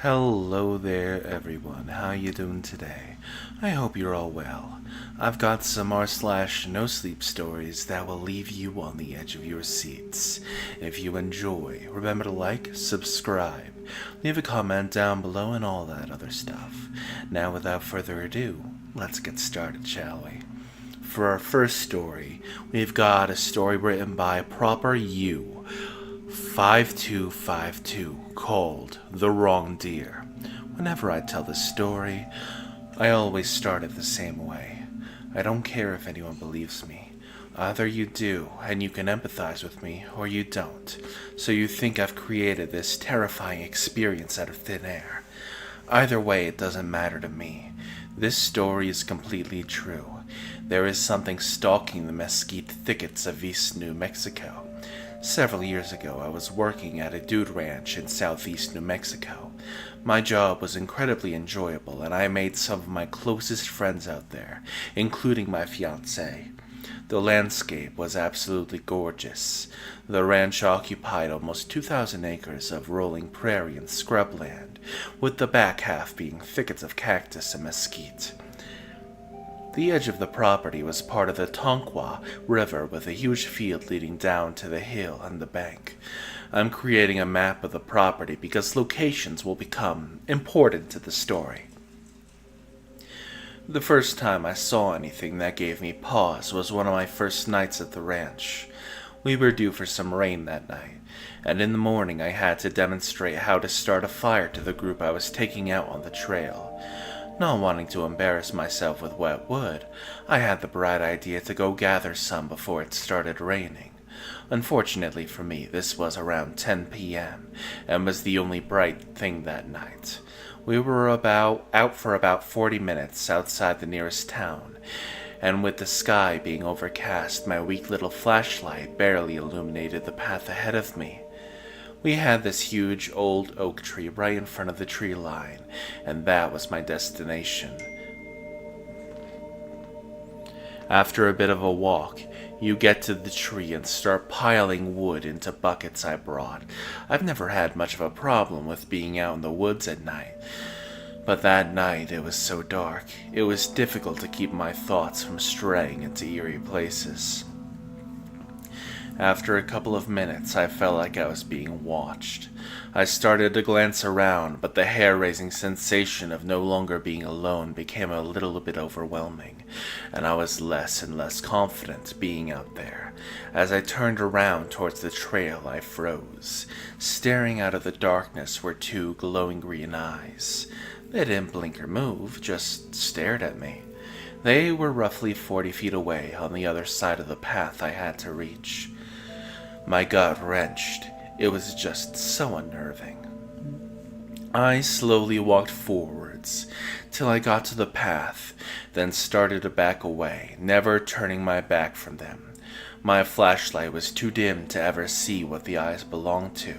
Hello there everyone, how you doing today? I hope you're all well. I've got some r/no sleep stories that will leave you on the edge of your seats. If you enjoy, remember to like, subscribe, leave a comment down below and all that other stuff. Now without further ado, let's get started, shall we? For our first story, we've got a story written by Proper You 5252 called The Wrong Deer. Whenever I tell this story, I always start it the same way. I don't care if anyone believes me. Either you do, and you can empathize with me, or you don't. So you think I've created this terrifying experience out of thin air. Either way, it doesn't matter to me. This story is completely true. There is something stalking the mesquite thickets of East New Mexico. Several years ago, I was working at a dude ranch in southeast New Mexico. My job was incredibly enjoyable, and I made some of my closest friends out there, including my fiancée. The landscape was absolutely gorgeous. The ranch occupied almost 2,000 acres of rolling prairie and scrubland, with the back half being thickets of cactus and mesquite. The edge of the property was part of the Tonquah River with a huge field leading down to the hill and the bank. I'm creating a map of the property because locations will become important to the story. The first time I saw anything that gave me pause was one of my first nights at the ranch. We were due for some rain that night, and in the morning I had to demonstrate how to start a fire to the group I was taking out on the trail. Not wanting to embarrass myself with wet wood, I had the bright idea to go gather some before it started raining. Unfortunately for me, this was around 10 p.m. and was the only bright thing that night. We were out for about 40 minutes outside the nearest town, and with the sky being overcast, my weak little flashlight barely illuminated the path ahead of me. We had this huge old oak tree right in front of the tree line, and that was my destination. After a bit of a walk, you get to the tree and start piling wood into buckets I brought. I've never had much of a problem with being out in the woods at night, but that night it was so dark, it was difficult to keep my thoughts from straying into eerie places. After a couple of minutes, I felt like I was being watched. I started to glance around, but the hair-raising sensation of no longer being alone became a little bit overwhelming, and I was less and less confident being out there. As I turned around towards the trail, I froze. Staring out of the darkness were two glowing green eyes. They didn't blink or move, just stared at me. They were roughly 40 feet away on the other side of the path I had to reach. My gut wrenched. It was just so unnerving. I slowly walked forwards till I got to the path, then started to back away, never turning my back from them. My flashlight was too dim to ever see what the eyes belonged to,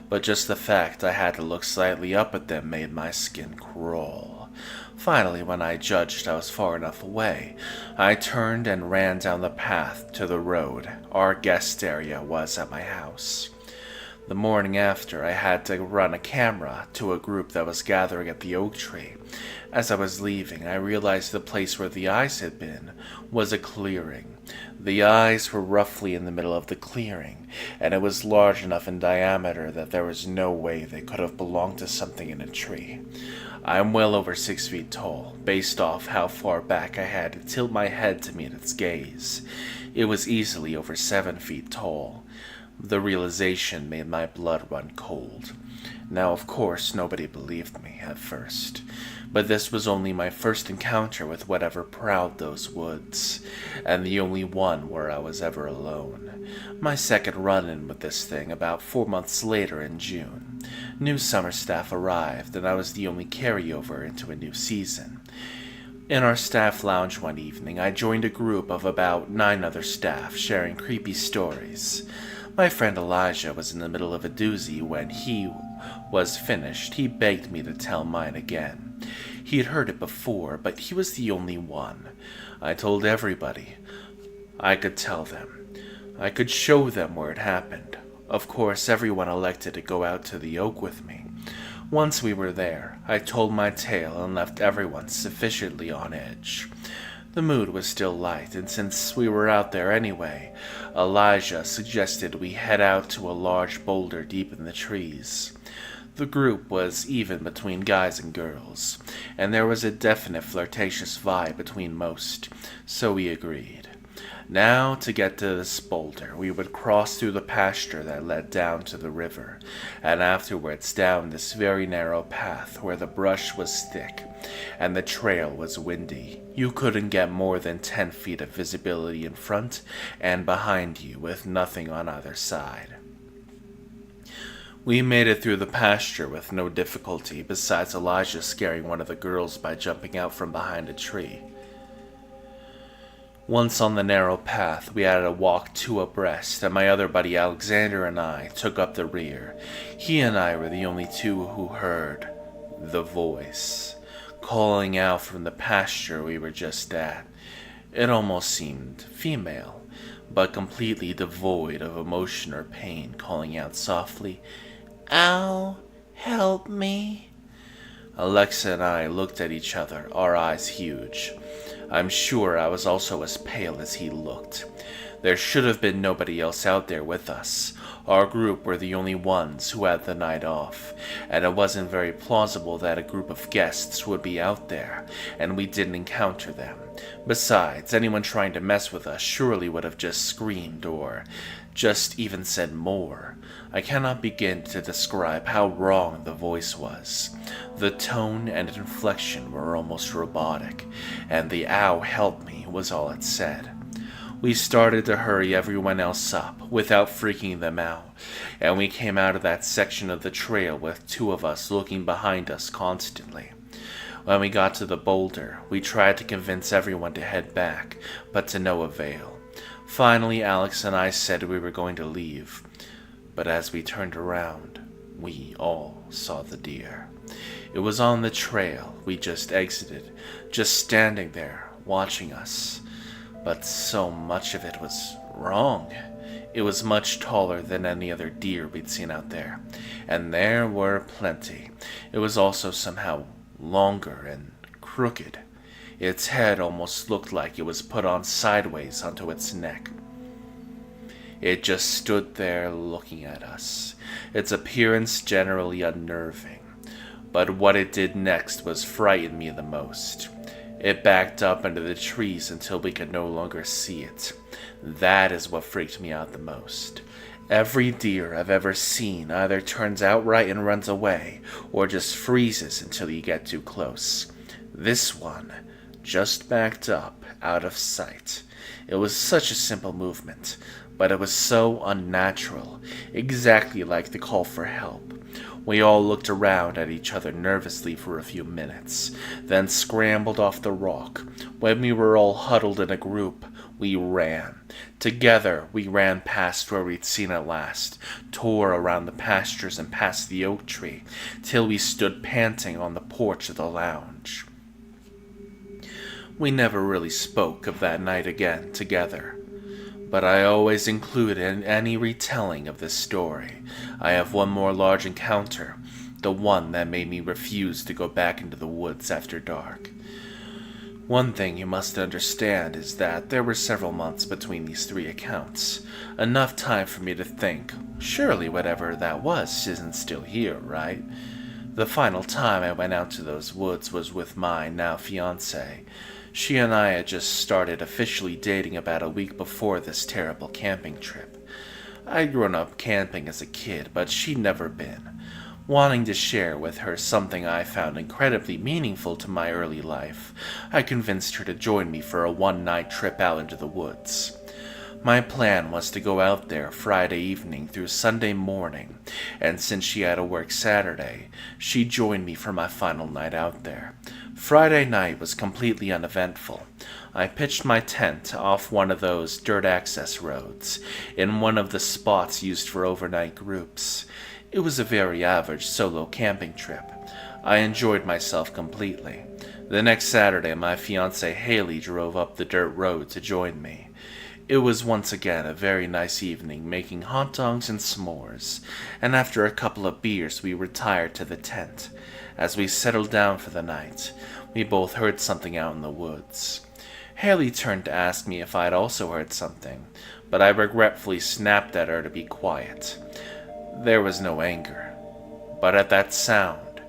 but just the fact I had to look slightly up at them made my skin crawl. Finally, when I judged I was far enough away, I turned and ran down the path to the road our guest area was at my house. The morning after, I had to run a camera to a group that was gathering at the oak tree. As I was leaving, I realized the place where the eyes had been was a clearing. The eyes were roughly in the middle of the clearing, and it was large enough in diameter that there was no way they could have belonged to something in a tree. I'm well over 6 feet tall, based off how far back I had to tilt my head to meet its gaze. It was easily over 7 feet tall. The realization made my blood run cold. Now, of course, nobody believed me at first, but this was only my first encounter with whatever prowled those woods, and the only one where I was ever alone. My second run-in with this thing about 4 months later in June. New summer staff arrived, and I was the only carryover into a new season. In our staff lounge one evening, I joined a group of about 9 other staff sharing creepy stories. My friend Elijah was in the middle of a doozy. When he was finished, he begged me to tell mine again. He had heard it before, but he was the only one. I told everybody. I could tell them. I could show them where it happened. Of course, everyone elected to go out to the oak with me. Once we were there, I told my tale and left everyone sufficiently on edge. The mood was still light, and since we were out there anyway, Elijah suggested we head out to a large boulder deep in the trees. The group was even between guys and girls, and there was a definite flirtatious vibe between most, so we agreed. Now, to get to this boulder, we would cross through the pasture that led down to the river, and afterwards down this very narrow path where the brush was thick and the trail was windy. You couldn't get more than 10 feet of visibility in front and behind you with nothing on either side. We made it through the pasture with no difficulty, besides Elijah scaring one of the girls by jumping out from behind a tree. Once on the narrow path, we had to walk two abreast, and my other buddy Alexander and I took up the rear. He and I were the only two who heard the voice calling out from the pasture we were just at. It almost seemed female, but completely devoid of emotion or pain, calling out softly, "Ow, help me." Alexa and I looked at each other, our eyes huge. I'm sure I was also as pale as he looked. There should have been nobody else out there with us. Our group were the only ones who had the night off, and it wasn't very plausible that a group of guests would be out there, and we didn't encounter them. Besides, anyone trying to mess with us surely would have just screamed or just even said more. I cannot begin to describe how wrong the voice was. The tone and inflection were almost robotic, and the "ow, help me" was all it said. We started to hurry everyone else up without freaking them out, and we came out of that section of the trail with two of us looking behind us constantly. When we got to the boulder, we tried to convince everyone to head back, but to no avail. Finally, Alex and I said we were going to leave, but as we turned around, we all saw the deer. It was on the trail we just exited, just standing there, watching us. But so much of it was wrong. It was much taller than any other deer we'd seen out there, and there were plenty. It was also somehow longer and crooked. Its head almost looked like it was put on sideways onto its neck. It just stood there looking at us, its appearance generally unnerving. But what it did next was frighten me the most. It backed up into the trees until we could no longer see it. That is what freaked me out the most. Every deer I've ever seen either turns outright and runs away, or just freezes until you get too close. This one just backed up out of sight. It was such a simple movement, but it was so unnatural, exactly like the call for help. We all looked around at each other nervously for a few minutes, then scrambled off the rock. When we were all huddled in a group, we ran. Together, we ran past where we'd seen it last, tore around the pastures and past the oak tree, till we stood panting on the porch of the lounge. We never really spoke of that night again together, but I always include in any retelling of this story. I have one more large encounter, the one that made me refuse to go back into the woods after dark. One thing you must understand is that there were several months between these three accounts, enough time for me to think, surely whatever that was isn't still here, right? The final time I went out to those woods was with my now fiancée. She and I had just started officially dating about a week before this terrible camping trip. I'd grown up camping as a kid, but she'd never been. Wanting to share with her something I found incredibly meaningful to my early life, I convinced her to join me for a one-night trip out into the woods. My plan was to go out there Friday evening through Sunday morning, and since she had to work Saturday, she joined me for my final night out there. Friday night was completely uneventful. I pitched my tent off one of those dirt access roads, in one of the spots used for overnight groups. It was a very average solo camping trip. I enjoyed myself completely. The next Saturday, my fiancée Haley drove up the dirt road to join me. It was once again a very nice evening, making hot dogs and s'mores, and after a couple of beers we retired to the tent. As we settled down for the night, we both heard something out in the woods. Haley turned to ask me if I had also heard something, but I regretfully snapped at her to be quiet. There was no anger, but at that sound,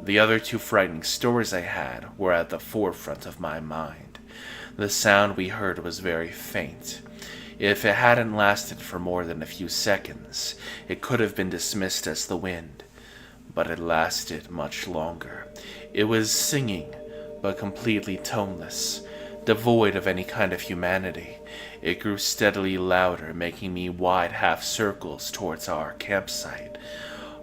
the other two frightening stories I had were at the forefront of my mind. The sound we heard was very faint. If it hadn't lasted for more than a few seconds, it could have been dismissed as the wind, but it lasted much longer. It was singing, but completely toneless, devoid of any kind of humanity. It grew steadily louder, making me wide half circles towards our campsite.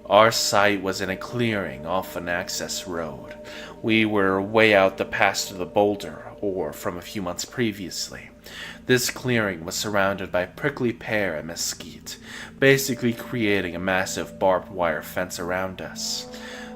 Our site was in a clearing off an access road. We were way out the pass to the boulder, or from a few months previously. This clearing was surrounded by prickly pear and mesquite, basically creating a massive barbed wire fence around us.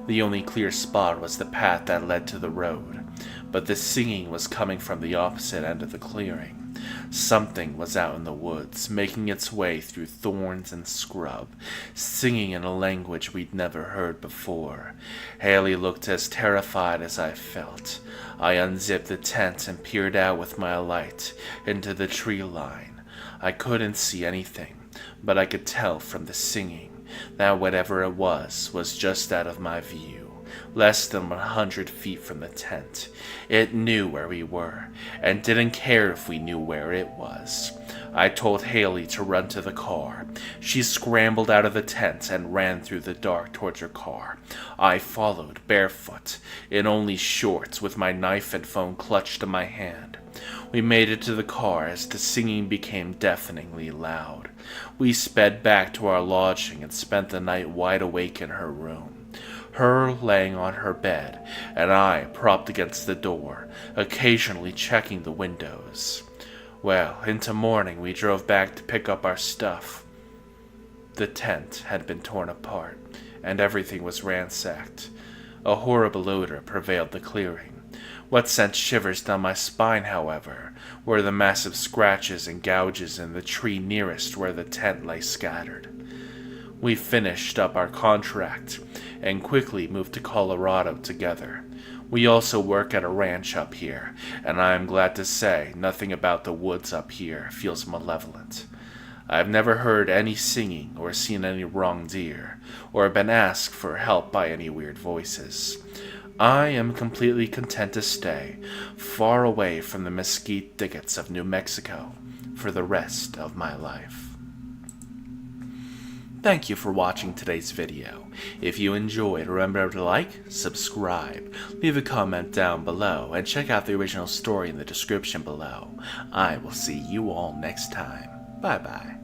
The only clear spot was the path that led to the road, but the singing was coming from the opposite end of the clearing. Something was out in the woods, making its way through thorns and scrub, singing in a language we'd never heard before. Haley looked as terrified as I felt. I unzipped the tent and peered out with my light into the tree line. I couldn't see anything, but I could tell from the singing that whatever it was just out of my view. Less than 100 feet from the tent. It knew where we were, and didn't care if we knew where it was. I told Haley to run to the car. She scrambled out of the tent and ran through the dark towards her car. I followed, barefoot, in only shorts, with my knife and phone clutched in my hand. We made it to the car as the singing became deafeningly loud. We sped back to our lodging and spent the night wide awake in her room. Her laying on her bed, and I propped against the door, occasionally checking the windows. Well, into morning we drove back to pick up our stuff. The tent had been torn apart, and everything was ransacked. A horrible odor prevailed the clearing. What sent shivers down my spine, however, were the massive scratches and gouges in the tree nearest where the tent lay scattered. We finished up our contract and quickly moved to Colorado together. We also work at a ranch up here, and I am glad to say nothing about the woods up here feels malevolent. I've never heard any singing or seen any wrong deer, or been asked for help by any weird voices. I am completely content to stay far away from the mesquite thickets of New Mexico for the rest of my life. Thank you for watching today's video. If you enjoyed, remember to like, subscribe, leave a comment down below, and check out the original story in the description below. I will see you all next time. Bye bye.